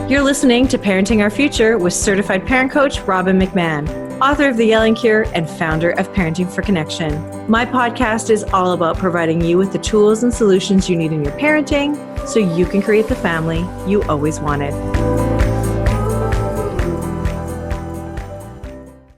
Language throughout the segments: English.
You're listening to Parenting Our Future with certified parent coach Robbin McManne, author of The Yelling Cure and founder of Parenting for Connection. My podcast is all about providing you with the tools and solutions you need in your parenting so you can create the family you always wanted.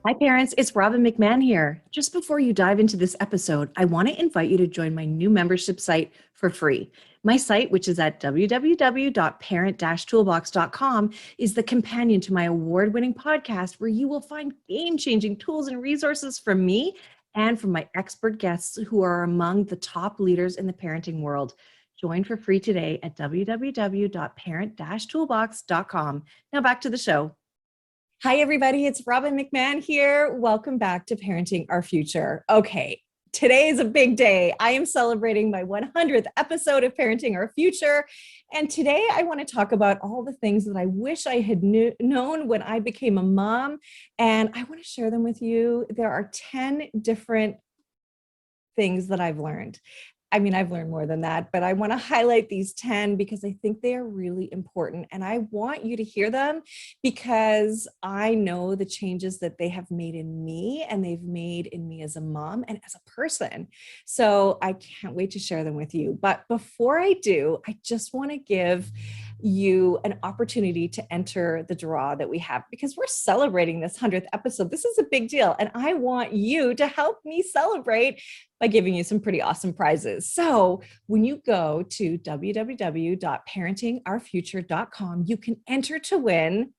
Hi parents, it's Robbin McManne here. Just before you dive into this episode, I want to invite you to join my new membership site for free. My site, which is at www.parent-toolbox.com, is the companion to my award-winning podcast where you will find game-changing tools and resources from me and from my expert guests who are among the top leaders in the parenting world. Join for free today at www.parent-toolbox.com. Now back to the show. Hi, everybody. It's Robbin McManne here. Welcome back to Parenting Our Future. Okay, today is a big day. I am celebrating my 100th episode of Parenting Our Future. And today I want to talk about all the things that I wish I had known when I became a mom. And I want to share them with you. There are 10 different things that I've learned. I mean, I've learned more than that, but I want to highlight these 10 because I think they are really important. And I want you to hear them because I know the changes that they have made in me and they've made in me as a mom and as a person. So I can't wait to share them with you. But before I do, I just want to give you an opportunity to enter the draw that we have because we're celebrating this 100th episode. This is a big deal. And I want you to help me celebrate by giving you some pretty awesome prizes. So when you go to www.parentingourfuture.com, you can enter to win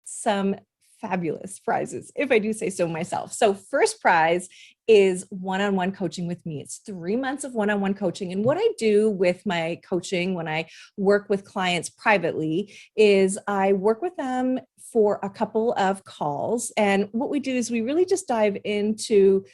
some fabulous prizes, if I do say so myself. So first prize is one-on-one coaching with me. It's 3 months of one-on-one coaching. And what I do with my coaching when I work with clients privately is I work with them for a couple of calls. And what we do is we really just dive into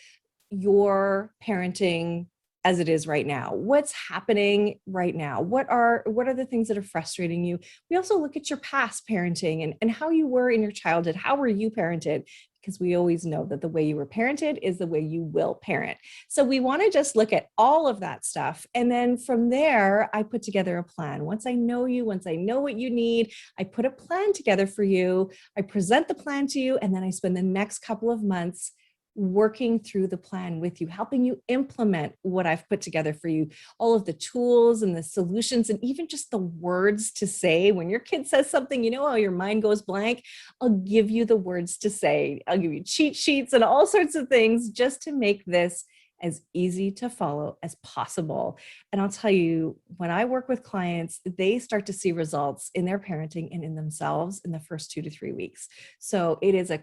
your parenting as it is right now. What's happening right now? What are the things that are frustrating you? We also look at your past parenting and how you were in your childhood. How were you parented? Because we always know that the way you were parented is the way you will parent. So we want to just look at all of that stuff. And then from there, I put together a plan. Once I know you, once I know what you need, I put a plan together for you. I present the plan to you, and then I spend the next couple of months working through the plan with you, helping you implement what I've put together for you, all of the tools and the solutions, and even just the words to say. When your kid says something, you know how your mind goes blank? I'll give you the words to say. I'll give you cheat sheets and all sorts of things just to make this as easy to follow as possible. And I'll tell you, when I work with clients, they start to see results in their parenting and in themselves in the first 2 to 3 weeks. So it is a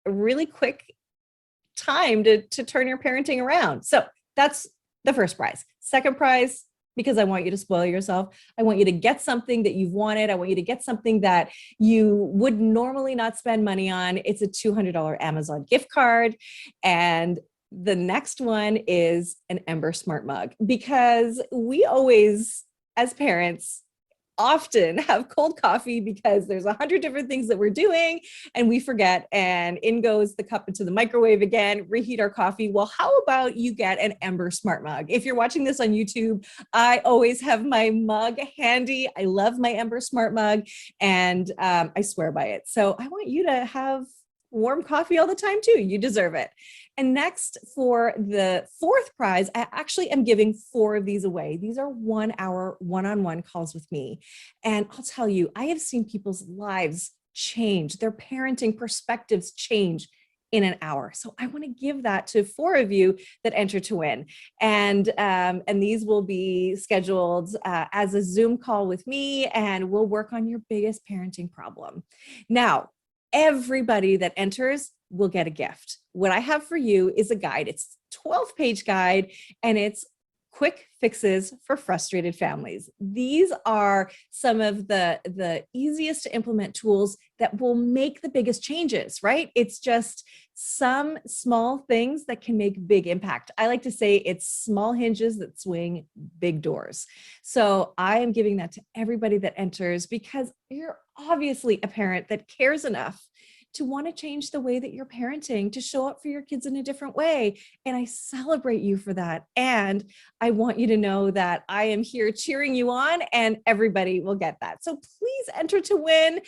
really quick time to turn your parenting around. So that's the first prize. Second prize, because I want you to spoil yourself. I want you to get something that you've wanted. I want you to get something that you would normally not spend money on. It's a $200 Amazon gift card. And the next one is an Ember Smart Mug, because we always, as parents, often have cold coffee because there's 100 different things that we're doing and we forget, and in goes the cup into the microwave again, reheat our coffee. Well, how about you get an Ember Smart Mug? If you're watching this on YouTube, I always have my mug handy. I love my Ember Smart Mug, and I swear by it. So I want you to have warm coffee all the time too. You deserve it. And next, for the fourth prize, I actually am giving 4 of these away. These are 1 hour one-on-one calls with me. And I'll tell you, I have seen people's lives change, their parenting perspectives change in an hour. So I want to give that to 4 of you that enter to win. And these will be scheduled as a Zoom call with me, and we'll work on your biggest parenting problem. Now, everybody that enters will get a gift. What I have for you is a guide. It's a 12-page guide, and it's quick fixes for frustrated families. These are some of the easiest to implement tools that will make the biggest changes, right? It's just some small things that can make big impact. I like to say it's small hinges that swing big doors. So I am giving that to everybody that enters because you're obviously a parent that cares enough to want to change the way that you're parenting, to show up for your kids in a different way. And I celebrate you for that. And I want you to know that I am here cheering you on, and everybody will get that. So please enter to win.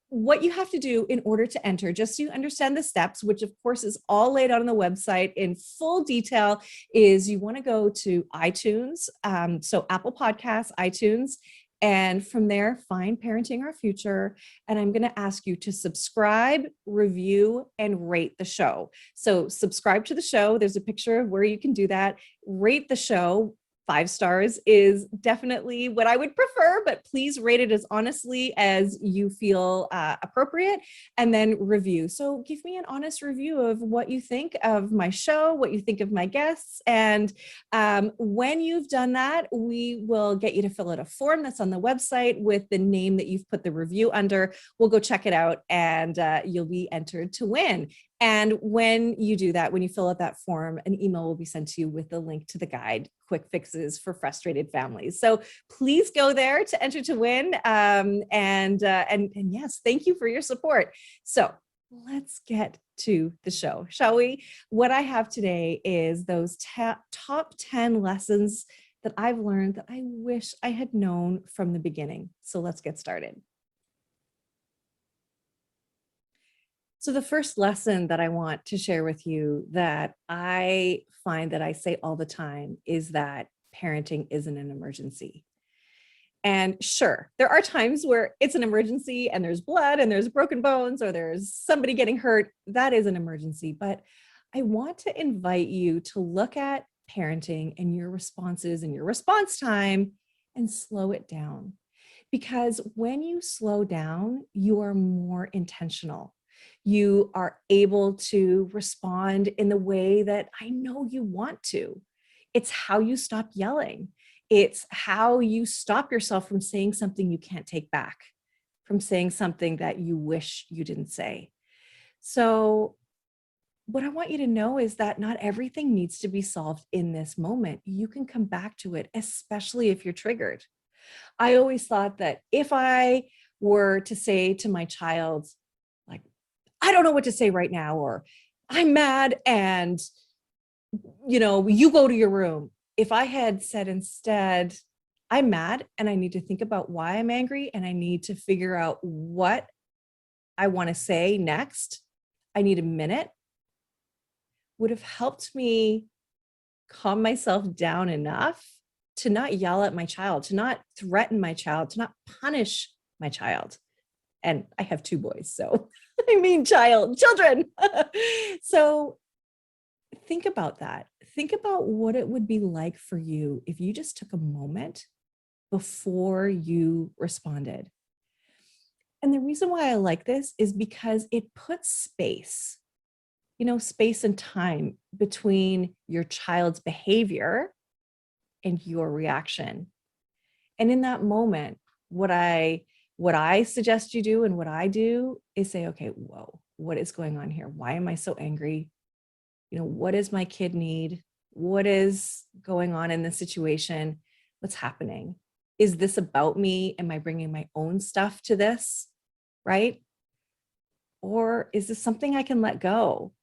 What you have to do in order to enter, just so you understand the steps, which of course is all laid out on the website in full detail, is you want to go to iTunes, so Apple Podcasts, iTunes, and from there, find Parenting Our Future. And I'm going to ask you to subscribe, review, and rate the show. So subscribe to the show. There's a picture of where you can do that. Rate the show. 5 stars is definitely what I would prefer, but please rate it as honestly as you feel appropriate, and then review. So give me an honest review of what you think of my show, what you think of my guests. And when you've done that, we will get you to fill out a form that's on the website with the name that you've put the review under. We'll go check it out, and you'll be entered to win. And when you do that, when you fill out that form, an email will be sent to you with a link to the guide, Quick Fixes for Frustrated Families. So please go there to enter to win. And yes, thank you for your support. So let's get to the show, shall we? What I have today is those top 10 lessons that I've learned that I wish I had known from the beginning. So let's get started. So the first lesson that I want to share with you that I find that I say all the time is that parenting isn't an emergency. And sure, there are times where it's an emergency and there's blood and there's broken bones or there's somebody getting hurt. That is an emergency. But I want to invite you to look at parenting and your responses and your response time and slow it down. Because when you slow down, you are more intentional. You are able to respond in the way that I know you want to. It's how you stop yelling. It's how you stop yourself from saying something you can't take back, from saying something that you wish you didn't say. So what I want you to know is that not everything needs to be solved in this moment. You can come back to it, especially if you're triggered. I always thought that if I were to say to my child, like, I don't know what to say right now, or I'm mad and, you go to your room. If I had said instead, I'm mad and I need to think about why I'm angry and I need to figure out what I want to say next, I need a minute, would have helped me calm myself down enough to not yell at my child, to not threaten my child, to not punish my child. And I have 2 boys, so I mean children. So think about that. Think about what it would be like for you if you just took a moment before you responded. And the reason why I like this is because it puts space, space and time between your child's behavior and your reaction. And in that moment, what I suggest you do and what I do is say, okay, whoa, what is going on here? Why am I so angry? What does my kid need? What is going on in this situation? What's happening? Is this about me? Am I bringing my own stuff to this? Right? Or is this something I can let go?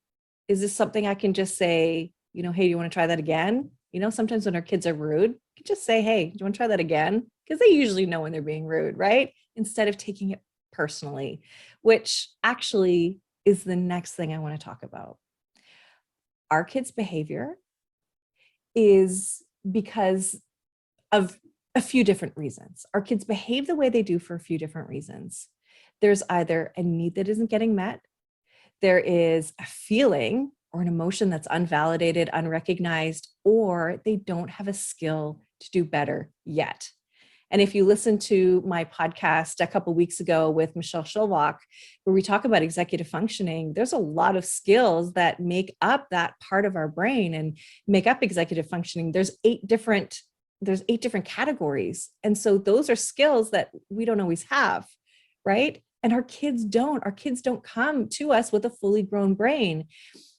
Is this something I can just say, hey, do you want to try that again? Sometimes when our kids are rude, you can just say, hey, do you want to try that again? Because they usually know when they're being rude, right? Instead of taking it personally, which actually is the next thing I want to talk about. Our kids' behavior is because of a few different reasons. Our kids behave the way they do for a few different reasons. There's either a need that isn't getting met. There is a feeling or an emotion that's unvalidated, unrecognized, or they don't have a skill to do better yet. And if you listen to my podcast a couple of weeks ago with Michelle Schulbach, where we talk about executive functioning, there's a lot of skills that make up that part of our brain and make up executive functioning. There's 8 different categories. And so those are skills that we don't always have, right? And our kids don't. Our kids don't come to us with a fully grown brain.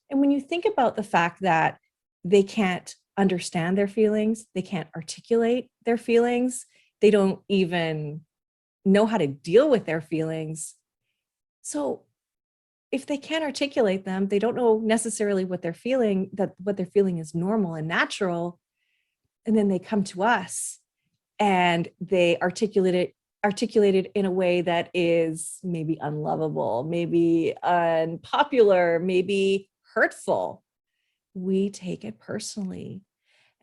And when you think about the fact that they can't understand their feelings, they can't articulate their feelings, they don't even know how to deal with their feelings. So if they can't articulate them, they don't know necessarily what they're feeling, that what they're feeling is normal and natural. And then they come to us and they articulate it in a way that is maybe unlovable, maybe unpopular, maybe hurtful. We take it personally.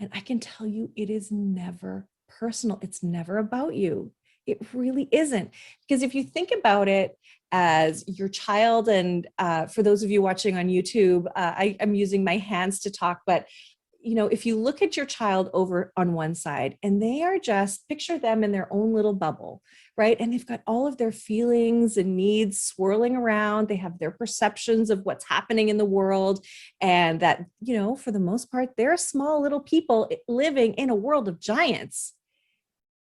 And I can tell you, it is never personal. It's never about you. It really isn't. Because if you think about it as your child, and for those of you watching on YouTube, I'm using my hands to talk, but if you look at your child over on one side and they are just, picture them in their own little bubble, right? And they've got all of their feelings and needs swirling around. They have their perceptions of what's happening in the world. And that, for the most part, they're small little people living in a world of giants.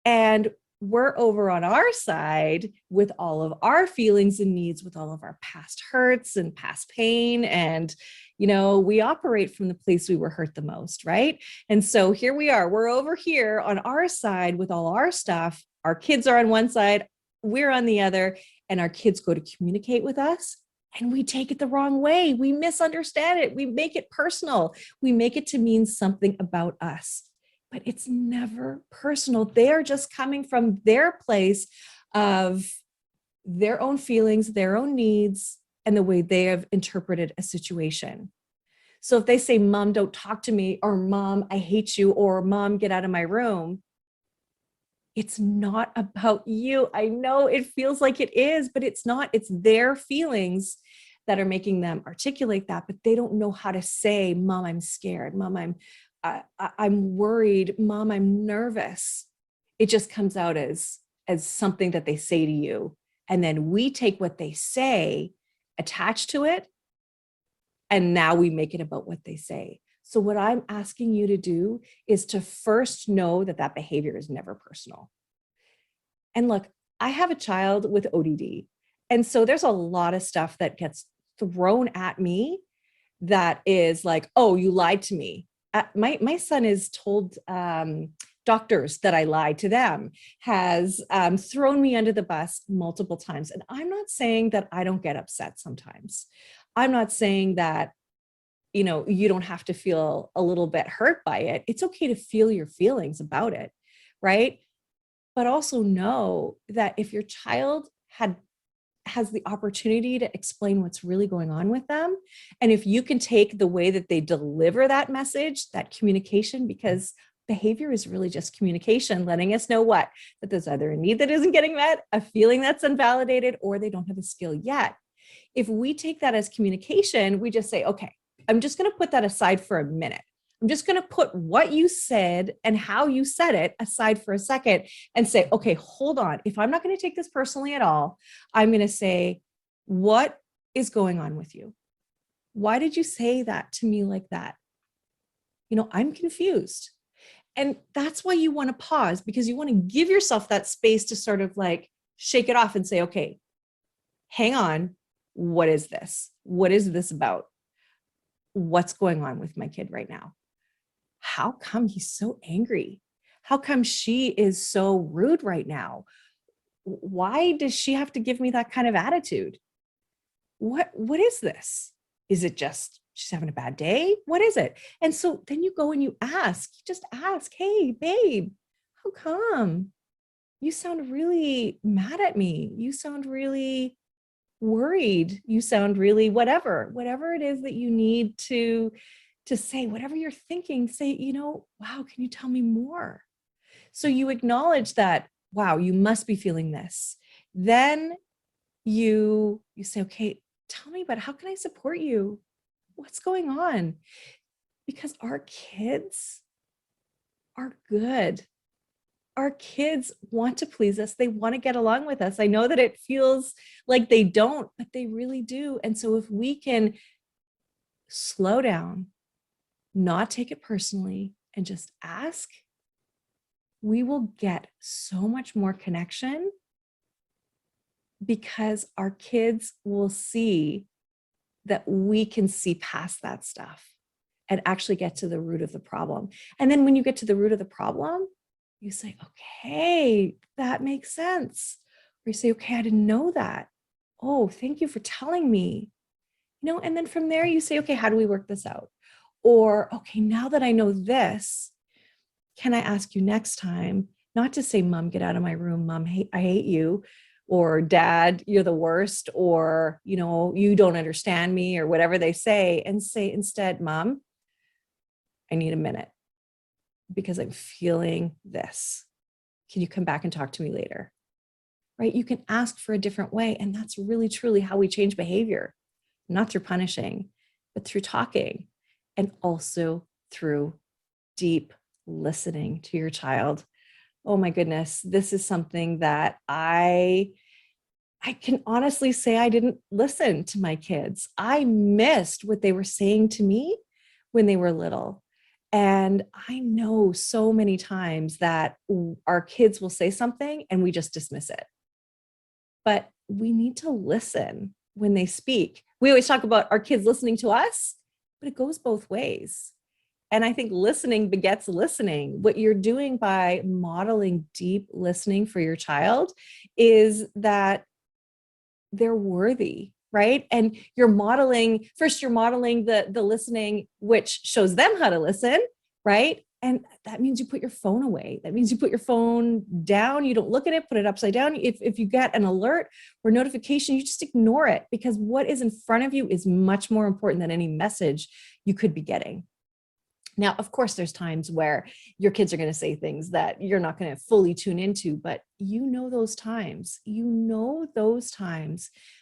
And we're over on our side with all of our feelings and needs, with all of our past hurts and past pain. And, we operate from the place we were hurt the most, right? And so here we are, we're over here on our side with all our stuff. Our kids are on one side, we're on the other, and our kids go to communicate with us. And we take it the wrong way. We misunderstand it. We make it personal. We make it to mean something about us. But it's never personal. They are just coming from their place of their own feelings, their own needs, and the way they have interpreted a situation. So if they say, Mom, don't talk to me, or Mom, I hate you, or Mom, get out of my room, it's not about you. I know it feels like it is, but it's not. It's their feelings that are making them articulate that, but they don't know how to say, Mom, I'm scared. Mom, I'm worried. Mom, I'm nervous. It just comes out as something that they say to you. And then we take what they say, attach to it, and now we make it about what they say. So what I'm asking you to do is to first know that that behavior is never personal. And look, I have a child with ODD. And so there's a lot of stuff that gets thrown at me that is like, oh, you lied to me. My son is told doctors that I lied to them, has thrown me under the bus multiple times. And I'm not saying that I don't get upset sometimes. I'm not saying that, you don't have to feel a little bit hurt by it. It's okay to feel your feelings about it, right? But also know that if your child has the opportunity to explain what's really going on with them, and if you can take the way that they deliver that message, that communication, because behavior is really just communication, letting us know that there's either a need that isn't getting met, a feeling that's invalidated, or they don't have a skill yet. If we take that as communication, we just say, okay, I'm just going to put that aside for a minute. I'm just going to put what you said and how you said it aside for a second and say, okay, hold on. If I'm not going to take this personally at all, I'm going to say, what is going on with you? Why did you say that to me like that? I'm confused. And that's why you want to pause, because you want to give yourself that space to sort of like shake it off and say, okay, hang on. What is this? What is this about? What's going on with my kid right now? How come he's so angry? How come she is so rude right now? Why does she have to give me that kind of attitude? What is this? Is it just she's having a bad day? What is it? And so then you go and you just ask, hey, babe, how come? You sound really mad at me. You sound really worried. You sound really whatever it is that you need to say, whatever you're thinking, say, wow, can you tell me more? So you acknowledge that, wow, you must be feeling this. Then you say, okay, tell me about how can I support you? What's going on? Because our kids are good. Our kids want to please us. They want to get along with us. I know that it feels like they don't, but they really do. And so if we can slow down, not take it personally, and just ask, we will get so much more connection, because our kids will see that we can see past that stuff and actually get to the root of the problem. And then when you get to the root of the problem, you say, okay, that makes sense. Or you say, okay, I didn't know that. Oh, thank you for telling me. and then from there you say, okay, how do we work this out? Or, okay, now that I know this, can I ask you next time not to say, Mom, get out of my room, Mom, I hate you, or Dad, you're the worst, or, you don't understand me, or whatever they say, and say instead, Mom, I need a minute because I'm feeling this. Can you come back and talk to me later? Right? You can ask for a different way. And that's really, truly how we change behavior, not through punishing, but through talking, and also through deep listening to your child. Oh my goodness, this is something that I can honestly say I didn't listen to my kids. I missed what they were saying to me when they were little. And I know so many times that our kids will say something and we just dismiss it. But we need to listen when they speak. We always talk about our kids listening to us, but it goes both ways. And I think listening begets listening. What you're doing by modeling deep listening for your child is that they're worthy, right? And you're modeling the listening, which shows them how to listen, right? And that means you put your phone away. That means you put your phone down. You don't look at it, put it upside down. If you get an alert or notification, you just ignore it, because what is in front of you is much more important than any message you could be getting. Now, of course, there's times where your kids are going to say things that you're not going to fully tune into, but those times,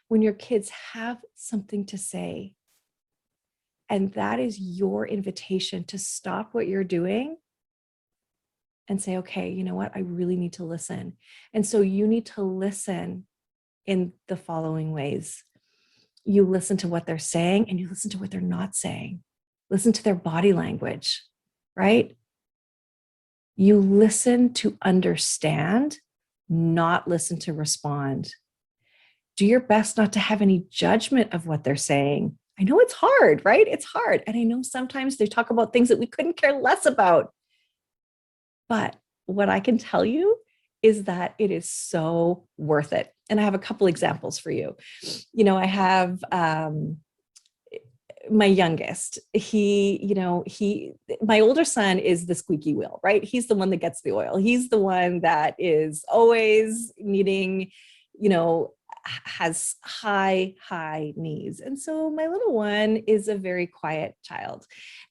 when your kids have something to say. And that is your invitation to stop what you're doing and say, okay, you know what? I really need to listen. And so you need to listen in the following ways. You listen to what they're saying and you listen to what they're not saying. Listen to their body language, right? You listen to understand, not listen to respond. Do your best not to have any judgment of what they're saying. I know it's hard, right? It's hard. And I know sometimes they talk about things that we couldn't care less about. But what I can tell you is that it is so worth it. And I have a couple examples for you. I have my youngest, my older son is the squeaky wheel, right? He's the one that gets the oil. He's the one that is always needing, has high needs. And so my little one is a very quiet child,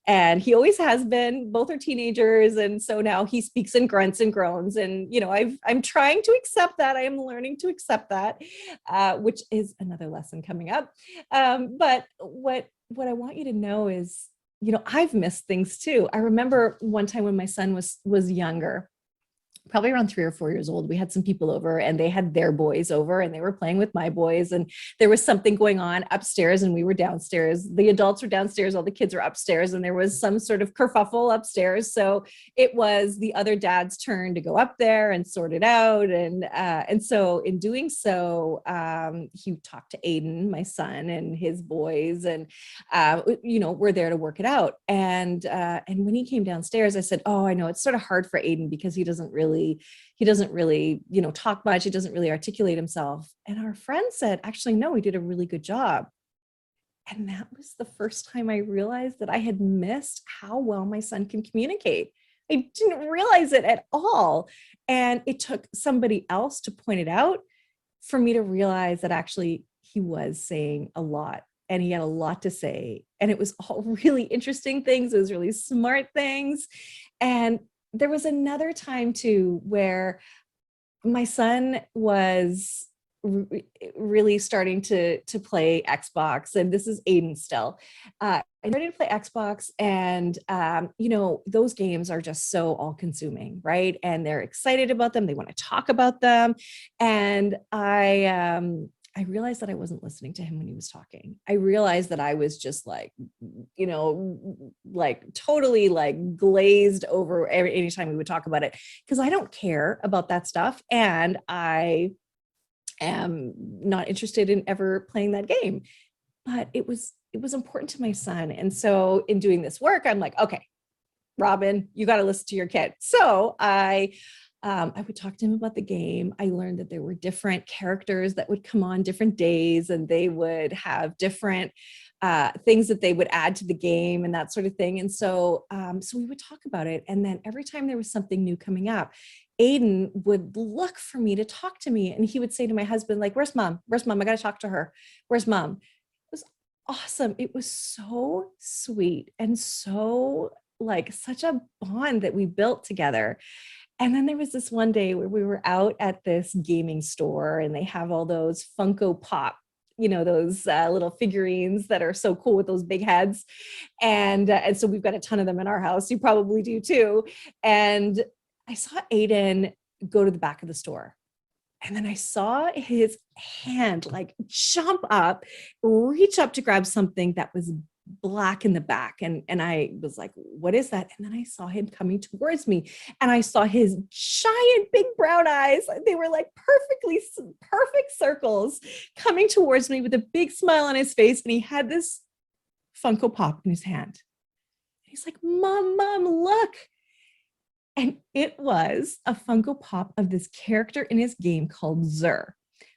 and he always has been. Both are teenagers. And so now he speaks in grunts and groans. And, I'm trying to accept that. I am learning to accept that, which is another lesson coming up. But what I want you to know is, I've missed things too. I remember one time when my son was younger, probably around 3 or 4 years old, we had some people over and they had their boys over and they were playing with my boys, and there was something going on upstairs and we were downstairs. The adults were downstairs, all the kids were upstairs, and there was some sort of kerfuffle upstairs. So it was the other dad's turn to go up there and sort it out. And so in doing so, he talked to Aiden, my son, and his boys, and we're there to work it out. And when he came downstairs, I said, oh, I know it's sort of hard for Aiden because he doesn't really, talk much. He doesn't really articulate himself. And our friend said, actually, no, he did a really good job. And that was the first time I realized that I had missed how well my son can communicate. I didn't realize it at all. And it took somebody else to point it out for me to realize that actually he was saying a lot and he had a lot to say. And it was all really interesting things. It was really smart things. And there was another time too where my son was really starting to play Xbox, and this is Aiden still. I started to play Xbox, and those games are just so all-consuming, right? And they're excited about them. They want to talk about them, and I realized that I wasn't listening to him when he was talking. I realized that I was just totally glazed over anytime we would talk about it, because I don't care about that stuff. And I am not interested in ever playing that game, but it was important to my son. And so in doing this work, I'm like, okay, Robbin, you got to listen to your kid. So I would talk to him about the game. I learned that there were different characters that would come on different days, and they would have different things that they would add to the game and that sort of thing. And so, so we would talk about it. And then every time there was something new coming up, Aiden would look for me to talk to me. And he would say to my husband, like, where's mom? Where's mom? I got to talk to her. Where's mom? It was awesome. It was so sweet and so like such a bond that we built together. And then there was this one day where we were out at this gaming store and they have all those Funko Pop, those little figurines that are so cool with those big heads. And so we've got a ton of them in our house. You probably do too. And I saw Aiden go to the back of the store. And then I saw his hand like jump up, reach up to grab something that was black in the back. And I was like, what is that? And then I saw him coming towards me and I saw his giant big brown eyes. They were like perfect circles coming towards me with a big smile on his face. And he had this Funko Pop in his hand. He's like, mom, look. And it was a Funko Pop of this character in his game called Zur.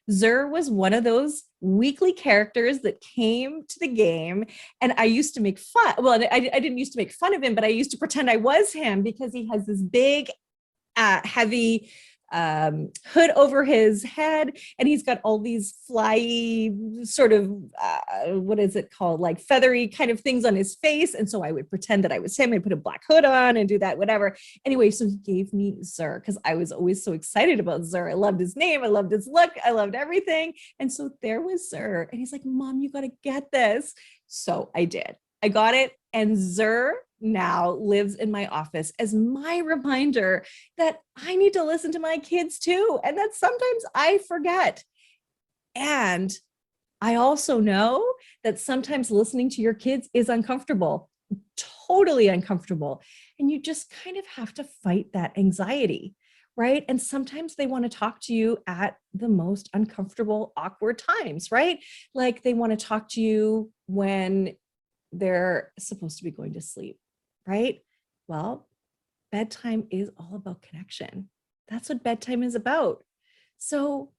Zur was one of those weekly characters that came to the game. And I used to make fun. Well, I didn't used to make fun of him, but I used to pretend I was him because he has this big, heavy hood over his head. And he's got all these flyy sort of, what is it called? Like feathery kind of things on his face. And so I would pretend that I was him and put a black hood on and do that, whatever. Anyway, so he gave me Zur because I was always so excited about Zur. I loved his name. I loved his look. I loved everything. And so there was Zur. And he's like, mom, you got to get this. So I did. I got it. And Zur now lives in my office as my reminder that I need to listen to my kids too. And that sometimes I forget. And I also know that sometimes listening to your kids is uncomfortable, totally uncomfortable. And you just kind of have to fight that anxiety, right? And sometimes they want to talk to you at the most uncomfortable, awkward times, right? Like they want to talk to you when they're supposed to be going to sleep, right? Well, bedtime is all about connection. That's what bedtime is about. So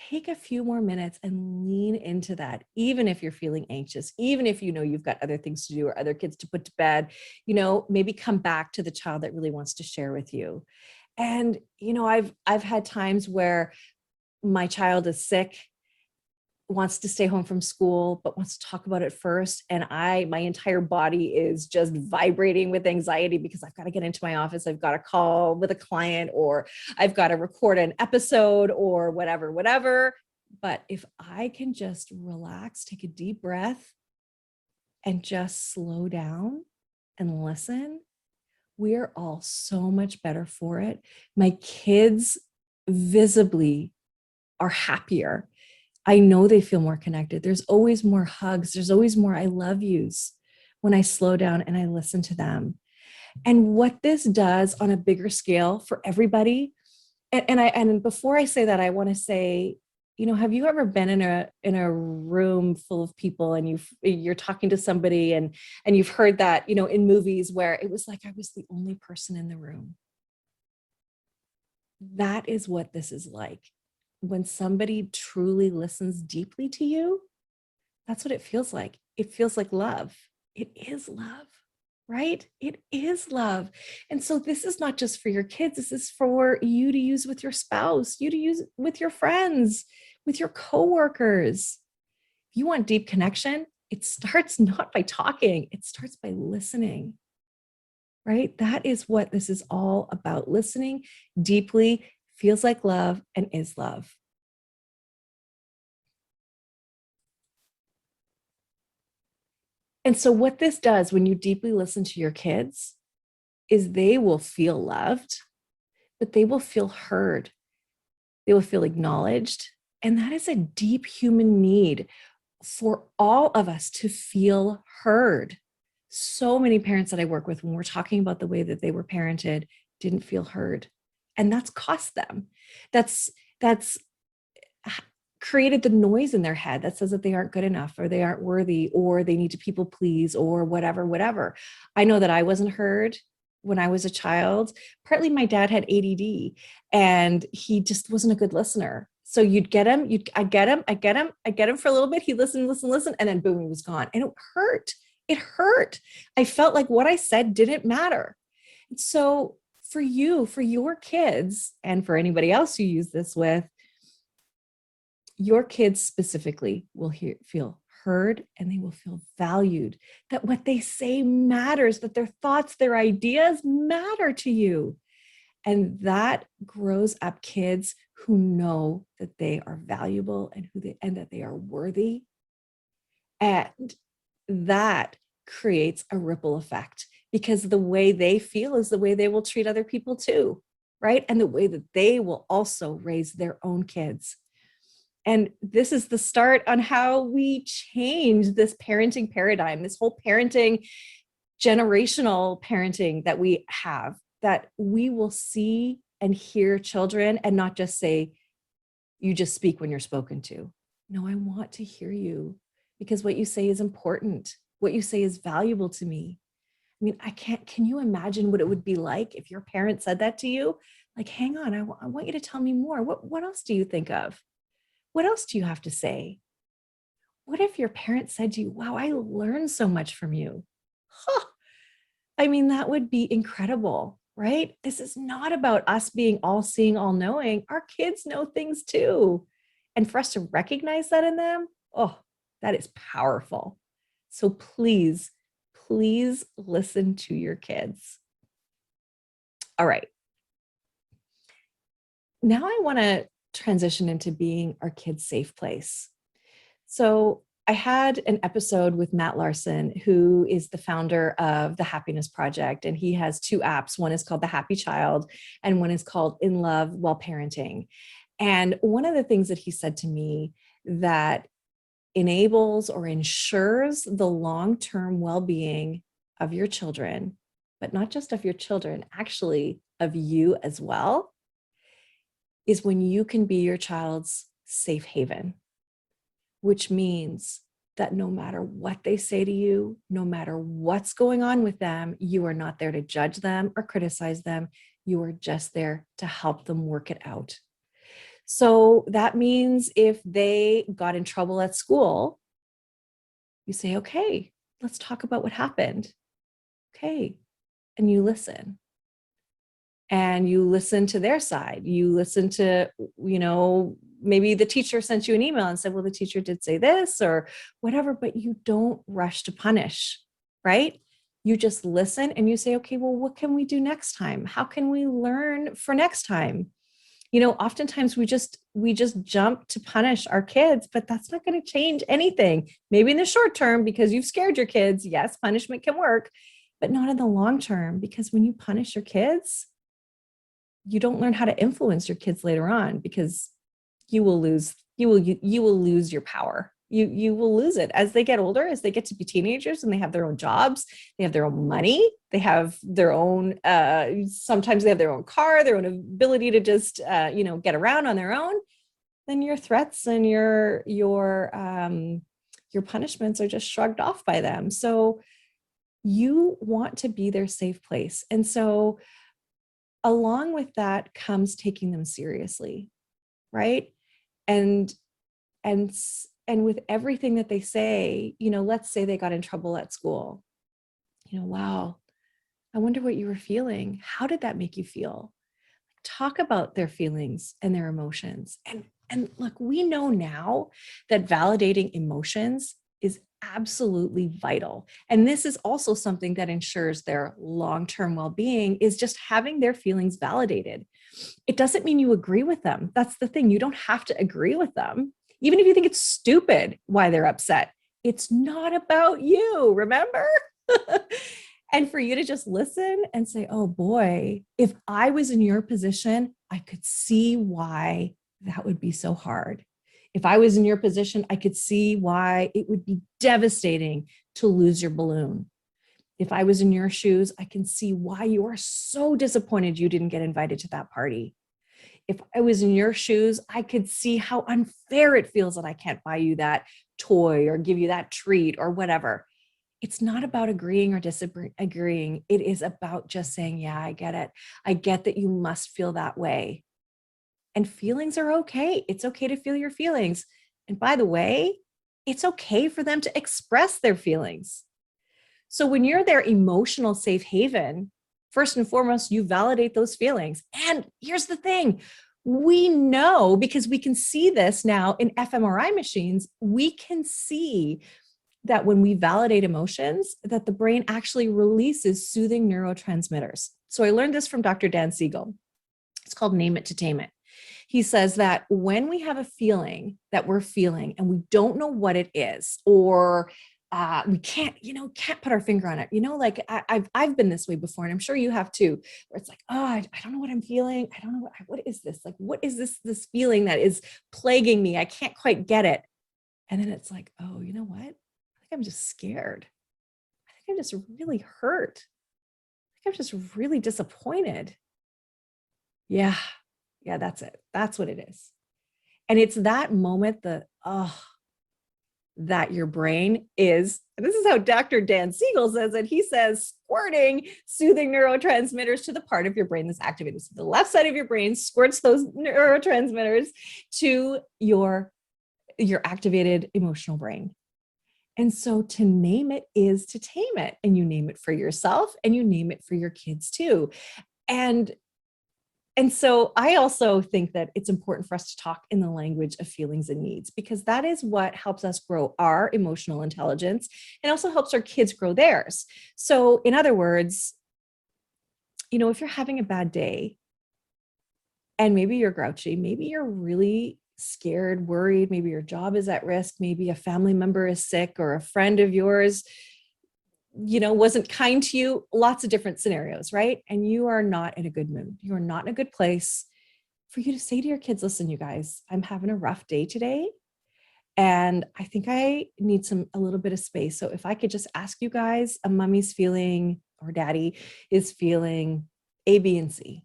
take a few more minutes and lean into that, even if you're feeling anxious, even if you know you've got other things to do or other kids to put to bed, maybe come back to the child that really wants to share with you. And, I've had times where my child is sick, wants to stay home from school, but wants to talk about it first. And my entire body is just vibrating with anxiety because I've got to get into my office. I've got a call with a client, or I've got to record an episode or whatever. But if I can just relax, take a deep breath and just slow down and listen, we're all so much better for it. My kids visibly are happier. I know they feel more connected. There's always more hugs. There's always more I love yous when I slow down and I listen to them. And what this does on a bigger scale for everybody, and before I say that, I want to say, have you ever been in a room full of people and you're talking to somebody and you've heard that, in movies where it was like I was the only person in the room? That is what this is like. When somebody truly listens deeply to you, that's what it feels like. It feels like love. It is love, right? It is love. And so this is not just for your kids. This is for you to use with your spouse, you to use with your friends, with your coworkers. If you want deep connection, it starts not by talking, it starts by listening, right? That is what this is all about. Listening deeply, feels like love, and is love. And so what this does when you deeply listen to your kids is they will feel loved, but they will feel heard. They will feel acknowledged. And that is a deep human need for all of us to feel heard. So many parents that I work with, when we're talking about the way that they were parented, didn't feel heard. And that's cost them. That's created the noise in their head that says that they aren't good enough, or they aren't worthy, or they need to people please, or whatever. I know that I wasn't heard when I was a child. Partly my dad had ADD and he just wasn't a good listener. So you'd get him, I get him for a little bit. He listened, and then boom, he was gone. And it hurt. It hurt. I felt like what I said didn't matter. And so for you, for your kids, and for anybody else you use this with, your kids specifically will feel heard, and they will feel valued, that what they say matters, that their thoughts, their ideas matter to you. And that grows up kids who know that they are valuable and that they are worthy. And that creates a ripple effect, because the way they feel is the way they will treat other people too, right? And the way that they will also raise their own kids. And this is the start on how we change this parenting paradigm, this whole parenting, generational parenting that we have, that we will see and hear children and not just say, you just speak when you're spoken to. No, I want to hear you, because what you say is important. What you say is valuable to me. I mean, can you imagine what it would be like if your parent said that to you? Like, hang on, I want you to tell me more. What else do you think of? What else do you have to say? What if your parent said to you, wow, I learned so much from you? Huh. I mean, that would be incredible, right? This is not about us being all seeing, all knowing. Our kids know things too. And for us to recognize that in them, oh, that is powerful. So please, please listen to your kids. All right. Now I want to transition into being our kids' safe place. So I had an episode with Matt Larson, who is the founder of the Happiness Project, and he has two apps. One is called The Happy Child, and one is called In Love While Parenting. And one of the things that he said to me that enables or ensures the long-term well-being of your children, but not just of your children, actually of you as well, is when you can be your child's safe haven, which means that no matter what they say to you, no matter what's going on with them, you are not there to judge them or criticize them. You are just there to help them work it out. So that means if they got in trouble at school, you say, okay, let's talk about what happened. Okay. And you listen. And you listen to their side. You listen to, maybe the teacher sent you an email and said, well, the teacher did say this or whatever, but you don't rush to punish, right? You just listen and you say, okay, well, what can we do next time? How can we learn for next time? Oftentimes we just jump to punish our kids, but that's not going to change anything. Maybe in the short term, because you've scared your kids. Yes, punishment can work, but not in the long term, because when you punish your kids, you don't learn how to influence your kids later on, because you will lose your power. You will lose it as they get older, as they get to be teenagers and they have their own jobs, they have their own money, they have their own, sometimes they have their own car, their own ability to just, get around on their own. Then your threats and your punishments are just shrugged off by them. So you want to be their safe place. And so along with that comes taking them seriously, right? And with everything that they say, let's say they got in trouble at school. Wow, I wonder what you were feeling. How did that make you feel? Talk about their feelings and their emotions. And look, we know now that validating emotions is absolutely vital. And this is also something that ensures their long-term well-being, is just having their feelings validated. It doesn't mean you agree with them. That's the thing. You don't have to agree with them. Even if you think it's stupid why they're upset, it's not about you, remember? And for you to just listen and say, oh boy, if I was in your position, I could see why that would be so hard. If I was in your position, I could see why it would be devastating to lose your balloon. If I was in your shoes, I can see why you are so disappointed you didn't get invited to that party. If I was in your shoes, I could see how unfair it feels that I can't buy you that toy or give you that treat or whatever. It's not about agreeing or disagreeing. It is about just saying, yeah, I get it. I get that you must feel that way. And feelings are okay. It's okay to feel your feelings. And by the way, it's okay for them to express their feelings. So when you're their emotional safe haven, first and foremost, you validate those feelings. And here's the thing. We know, because we can see this now in fMRI machines, we can see that when we validate emotions, that the brain actually releases soothing neurotransmitters. So I learned this from Dr. Dan Siegel. It's called Name It to Tame It. He says that when we have a feeling that we're feeling and we don't know what it is, or we can't put our finger on it, like I've been this way before, and I'm sure you have too, where it's like, oh, I don't know what I'm feeling. I don't know what is this? Like, what is this feeling that is plaguing me? I can't quite get it. And then it's like, oh, you know what? I think I'm just scared. I think I'm just really hurt. I think I'm just really disappointed. Yeah, that's it. That's what it is. And it's that moment that your brain is, and this is how Dr. Dan Siegel says it. He says, squirting soothing neurotransmitters to the part of your brain that's activated. So the left side of your brain squirts those neurotransmitters to your activated emotional brain. And so to name it is to tame it. And you name it for yourself and you name it for your kids too. And so I also think that it's important for us to talk in the language of feelings and needs, because that is what helps us grow our emotional intelligence and also helps our kids grow theirs. So in other words, if you're having a bad day and maybe you're grouchy, maybe you're really scared, worried, maybe your job is at risk, maybe a family member is sick or a friend of yours wasn't kind to you, lots of different scenarios, right? And you are not in a good mood. You are not in a good place, for you to say to your kids, listen, you guys, I'm having a rough day today. And I think I need a little bit of space. So if I could just ask you guys, a mommy's feeling or daddy is feeling A, B, and C.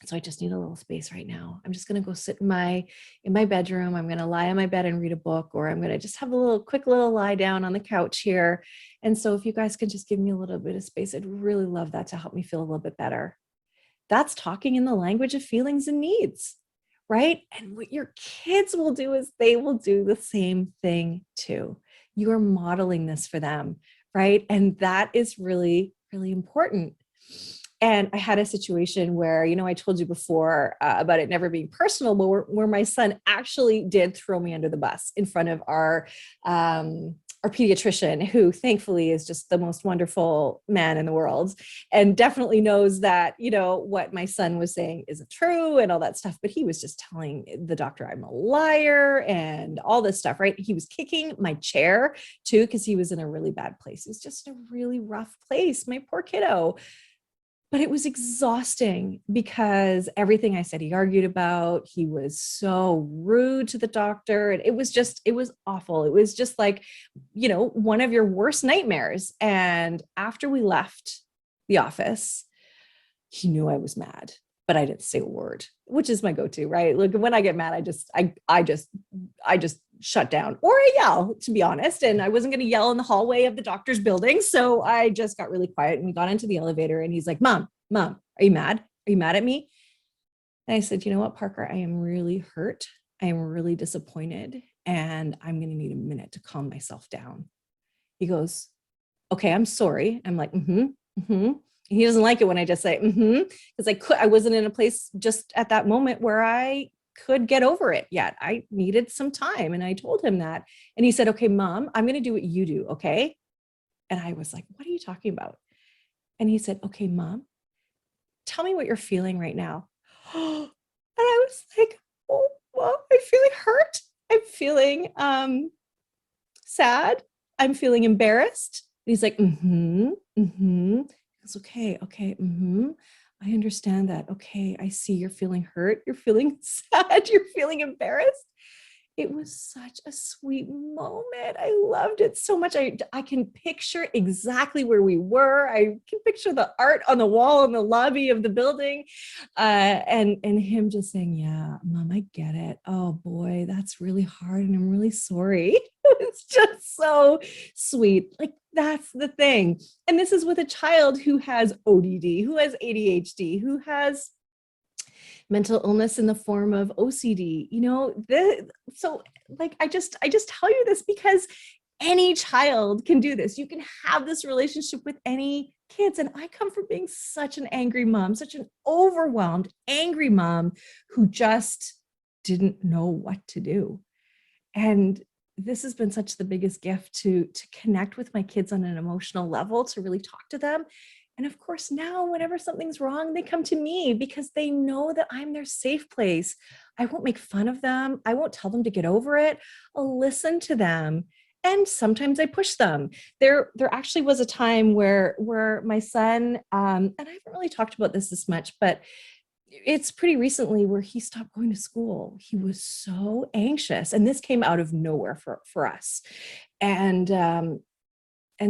So I just need a little space right now. I'm just going to go sit in my bedroom. I'm going to lie on my bed and read a book, or I'm going to just have a quick little lie down on the couch here. And so if you guys can just give me a little bit of space, I'd really love that to help me feel a little bit better. That's talking in the language of feelings and needs, right? And what your kids will do is they will do the same thing too. You are modeling this for them, right? And that is really, really important. And I had a situation where, I told you before about it never being personal, but where my son actually did throw me under the bus in front of our pediatrician, who thankfully is just the most wonderful man in the world and definitely knows that, what my son was saying isn't true and all that stuff. But he was just telling the doctor I'm a liar and all this stuff, right? He was kicking my chair too, because he was in a really bad place. It was just a really rough place, my poor kiddo. But it was exhausting because everything I said he argued about. He was so rude to the doctor. And it was awful. It was just like, one of your worst nightmares. And after we left the office, he knew I was mad, but I didn't say a word, which is my go-to, right? Like when I get mad, I just shut down, or I yell, to be honest. And I wasn't going to yell in the hallway of the doctor's building. So I just got really quiet, and we got into the elevator, and he's like, Mom, are you mad? Are you mad at me? And I said, you know what, Parker, I am really hurt. I am really disappointed, and I'm going to need a minute to calm myself down. He goes, okay, I'm sorry. I'm like, He doesn't like it when I just say, because I wasn't in a place just at that moment where I could get over it yet. I needed some time. And I told him that. And he said, okay, Mom, I'm going to do what you do. Okay. And I was like, what are you talking about? And he said, okay, Mom, tell me what you're feeling right now. And I was like, oh, well, I'm feeling hurt. I'm feeling sad. I'm feeling embarrassed. And he's like, It's okay. I understand that. Okay, I see you're feeling hurt. You're feeling sad. You're feeling embarrassed. It was such a sweet moment. I loved it so much. I can picture exactly where we were. I can picture the art on the wall in the lobby of the building, and him just saying, yeah, Mom, I get it. Oh boy, that's really hard, and I'm really sorry. It's just so sweet. Like, that's the thing. And this is with a child who has ODD, who has ADHD, who has mental illness in the form of OCD, so like, I just tell you this because any child can do this. You can have this relationship with any kids. And I come from being such an angry mom, such an overwhelmed, angry mom who just didn't know what to do. And this has been such the biggest gift to connect with my kids on an emotional level, to really talk to them. And of course, now whenever something's wrong, they come to me because they know that I'm their safe place. I won't make fun of them. I won't tell them to get over it. I'll listen to them. And sometimes I push them. There actually was a time where my son, and I haven't really talked about this much, but it's pretty recently, where he stopped going to school. He was so anxious, and this came out of nowhere for us. And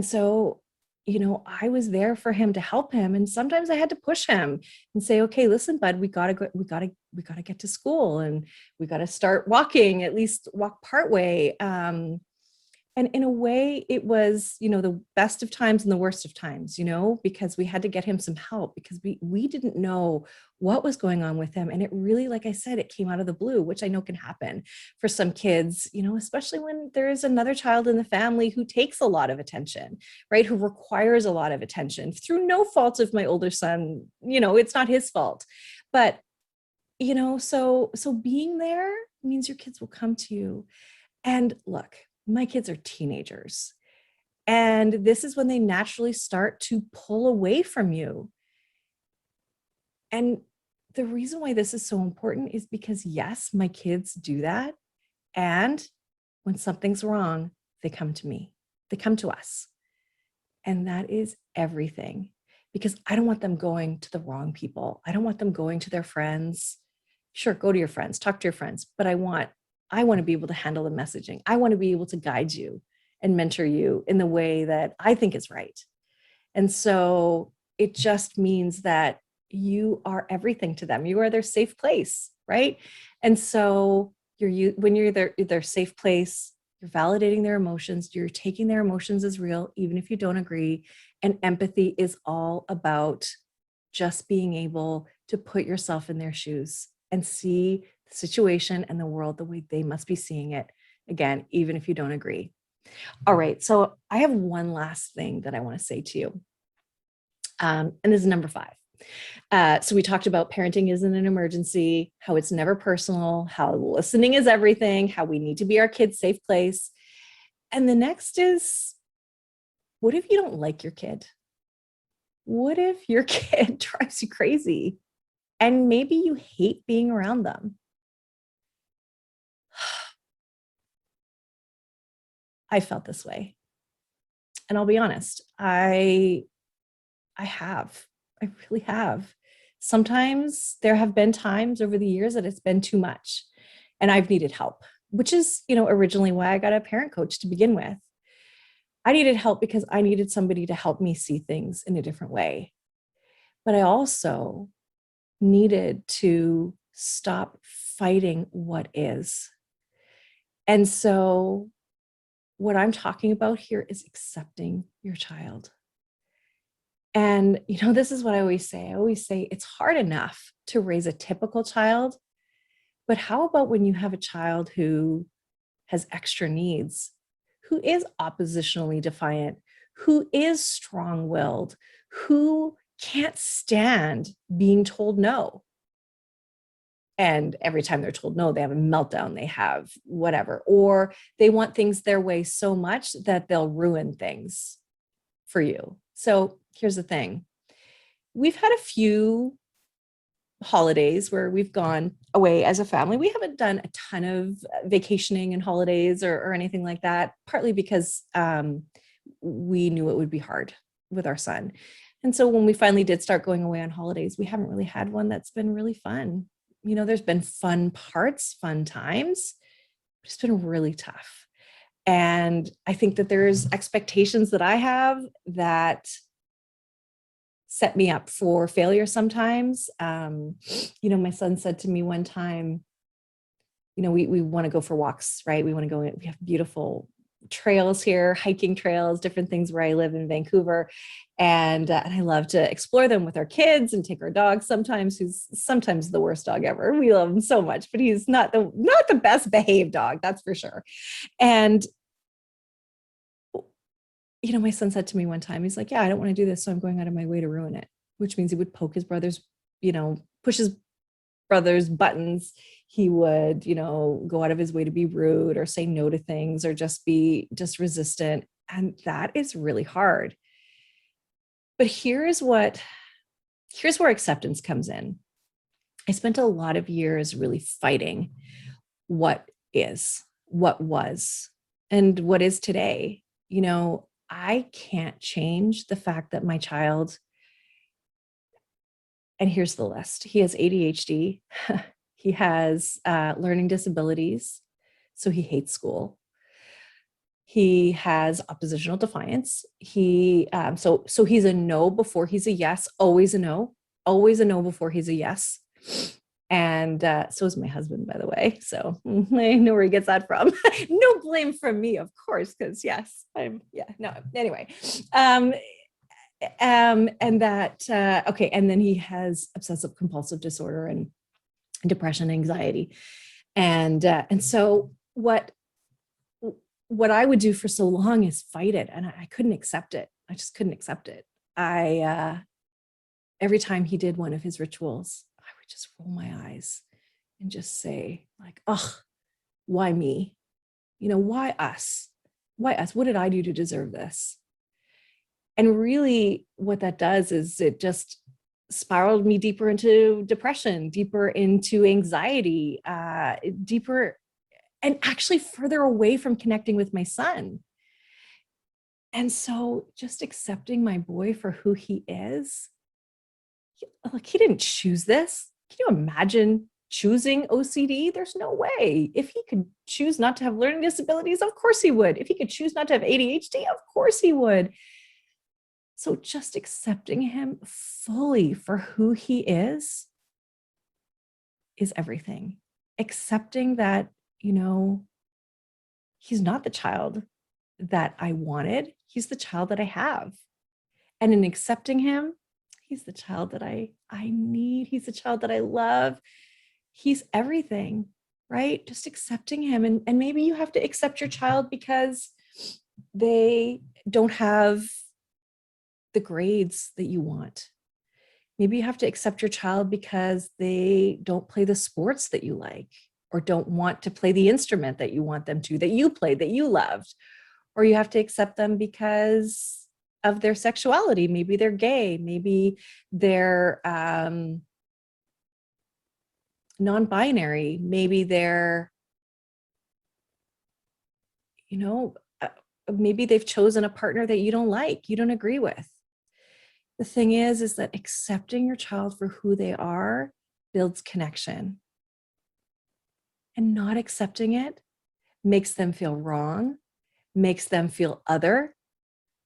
so, I was there for him to help him. And sometimes I had to push him and say, okay, listen, bud, we gotta get to school, and we gotta start walking, at least walk part way. And in a way, it was, the best of times and the worst of times, because we had to get him some help, because we didn't know what was going on with him. And it really, like I said, it came out of the blue, which I know can happen for some kids, especially when there is another child in the family who takes a lot of attention, right? Who requires a lot of attention through no fault of my older son. It's not his fault. But, so being there means your kids will come to you. And look, my kids are teenagers, and this is when they naturally start to pull away from you. And the reason why this is so important is because, yes, my kids do that. And when something's wrong, they come to me, they come to us. And that is everything, because I don't want them going to the wrong people. I don't want them going to their friends. Sure, go to your friends, talk to your friends, but I want to be able to handle the messaging. I want to be able to guide you and mentor you in the way that I think is right. And so it just means that you are everything to them. You are their safe place, right? And so when you're their safe place, you're validating their emotions, you're taking their emotions as real, even if you don't agree. And empathy is all about just being able to put yourself in their shoes and see the situation and the world the way they must be seeing it, again, even if you don't agree. All right, so I have one last thing that I want to say to you. And this is number 5. So we talked about parenting isn't an emergency, how it's never personal, how listening is everything, how we need to be our kids' safe place. And the next is, what if you don't like your kid? What if your kid drives you crazy and maybe you hate being around them? I felt this way. And I'll be honest, I really have. Sometimes there have been times over the years that it's been too much and I've needed help, which is, originally why I got a parent coach to begin with. I needed help because I needed somebody to help me see things in a different way. But I also needed to stop fighting what is. And so what I'm talking about here is accepting your child. And, this is what I always say. I always say it's hard enough to raise a typical child, but how about when you have a child who has extra needs, who is oppositionally defiant, who is strong-willed, who can't stand being told no? And every time they're told no, they have a meltdown, they have whatever, or they want things their way so much that they'll ruin things for you. So here's the thing. We've had a few holidays where we've gone away as a family. We haven't done a ton of vacationing and holidays or anything like that, partly because we knew it would be hard with our son. And so when we finally did start going away on holidays, we haven't really had one that's been really fun. There's been fun parts, fun times, but it's been really tough. And I think that there's expectations that I have that set me up for failure sometimes. My son said to me one time, we want to go for walks, right? We want to go, we have beautiful trails here, hiking trails, different things where I live in Vancouver. And I love to explore them with our kids and take our dog sometimes, who's sometimes the worst dog ever. We love him so much, but he's not the best behaved dog, that's for sure. And my son said to me one time, he's like, yeah, I don't want to do this, so I'm going out of my way to ruin it, which means he would poke his brother's, push his brother's buttons. He would, go out of his way to be rude or say no to things or just be resistant. And that is really hard. But here's where acceptance comes in. I spent a lot of years really fighting what was, and what is today. I can't change the fact that my child, and here's the list. He has ADHD. He has learning disabilities. So he hates school. He has oppositional defiance. So he's a no before he's a yes, always a no before he's a yes. And so is my husband, by the way. So I know where he gets that from. No blame from me, of course, because anyway. And that, okay. And then he has obsessive compulsive disorder and depression, anxiety. And so what I would do for so long is fight it. And I couldn't accept it. I just couldn't accept it. Every time he did one of his rituals, I would just roll my eyes and just say like, oh, why me? Why us? Why us? What did I do to deserve this? And really what that does is it just spiraled me deeper into depression, deeper into anxiety, deeper, and actually further away from connecting with my son. And so just accepting my boy for who he is, he didn't choose this. Can you imagine choosing OCD? There's no way. If he could choose not to have learning disabilities, of course he would. If he could choose not to have ADHD, of course he would. So just accepting him fully for who he is everything. Accepting that, he's not the child that I wanted. He's the child that I have. And in accepting him, he's the child that I need. He's the child that I love. He's everything, right? Just accepting him. And maybe you have to accept your child because they don't have the grades that you want. Maybe you have to accept your child because they don't play the sports that you like, or don't want to play the instrument that you want them to, that you played, that you loved. Or you have to accept them because of their sexuality. Maybe they're gay, maybe they're non-binary, maybe they're, maybe they've chosen a partner that you don't like, you don't agree with. The thing is that accepting your child for who they are builds connection. And not accepting it makes them feel wrong, makes them feel other,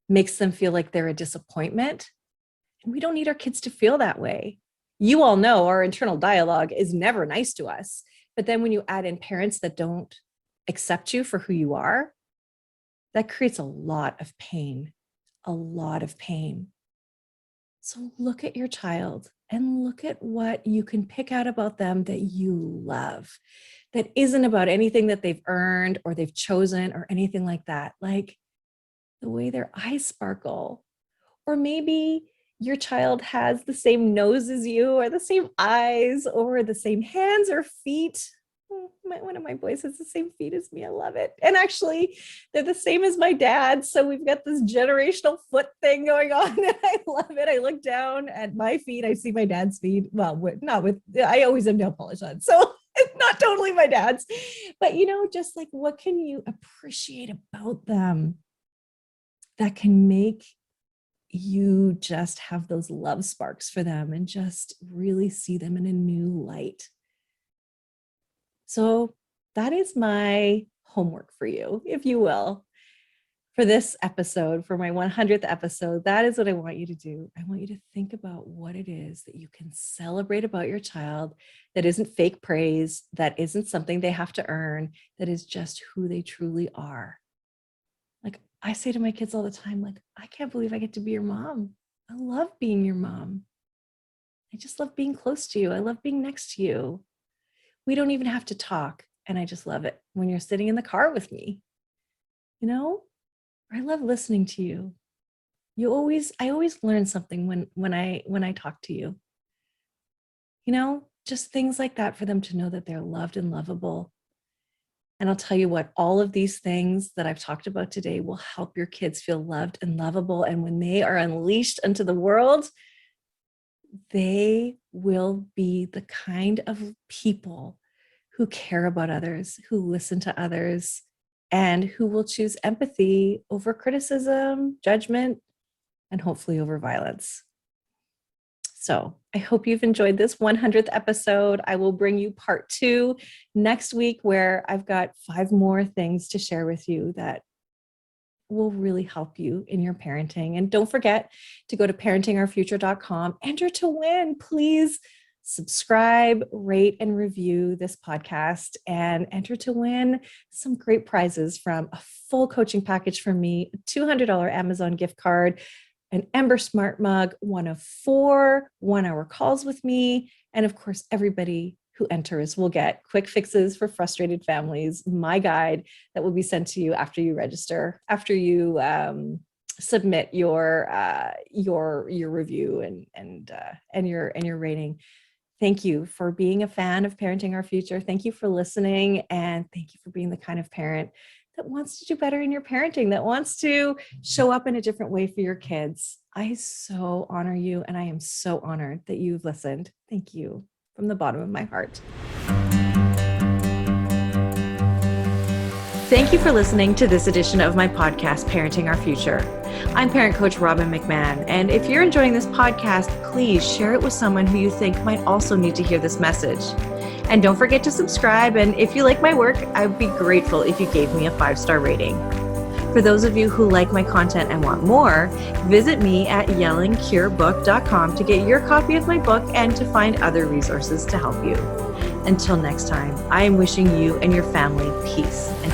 makes them feel like they're a disappointment. And we don't need our kids to feel that way. You all know our internal dialogue is never nice to us. But then when you add in parents that don't accept you for who you are, that creates a lot of pain, a lot of pain. So look at your child and look at what you can pick out about them that you love, that isn't about anything that they've earned or they've chosen or anything like that. Like the way their eyes sparkle, or maybe your child has the same nose as you, or the same eyes, or the same hands or feet. One of my boys has the same feet as me. I love it. And actually, they're the same as my dad. So we've got this generational foot thing going on. And I love it. I look down at my feet. I see my dad's feet. Well, I always have nail polish on. So it's not totally my dad's. But, just like, what can you appreciate about them that can make you just have those love sparks for them and just really see them in a new light? So that is my homework for you, if you will, for this episode, for my 100th episode. That is what I want you to do. I want you to think about what it is that you can celebrate about your child that isn't fake praise, that isn't something they have to earn, that is just who they truly are. I say to my kids all the time, like, I can't believe I get to be your mom. I love being your mom. I just love being close to you. I love being next to you. We don't even have to talk. And I just love it when you're sitting in the car with me. You know, I love listening to you. I always learn something when I talk to you. You know, just things like that for them to know that they're loved and lovable. And I'll tell you what, all of these things that I've talked about today will help your kids feel loved and lovable. And when they are unleashed into the world, they will be the kind of people who care about others, who listen to others, and who will choose empathy over criticism, judgment, and hopefully over violence. So I hope you've enjoyed this 100th episode. I will bring you part 2 next week, where I've got 5 more things to share with you that will really help you in your parenting. And don't forget to go to parentingourfuture.com, enter to win. Please subscribe, rate, and review this podcast, and enter to win some great prizes, from a full coaching package from me, a $200 Amazon gift card, an Ember Smart Mug, one of 4 1-hour calls with me. And of course, everybody who enters will get Quick Fixes for Frustrated Families, my guide that will be sent to you after you register, after you submit your review and your rating. Thank you for being a fan of Parenting Our Future. Thank you for listening, and thank you for being the kind of parent that wants to do better in your parenting, that wants to show up in a different way for your kids. I so honor you, and I am so honored that you've listened. Thank you from the bottom of my heart. Thank you for listening to this edition of my podcast, Parenting Our Future. I'm parent coach Robbin McManne, and if you're enjoying this podcast, please share it with someone who you think might also need to hear this message. And don't forget to subscribe, and if you like my work, I'd be grateful if you gave me a 5-star rating. For those of you who like my content and want more, visit me at yellingcurebook.com to get your copy of my book and to find other resources to help you. Until next time, I am wishing you and your family peace and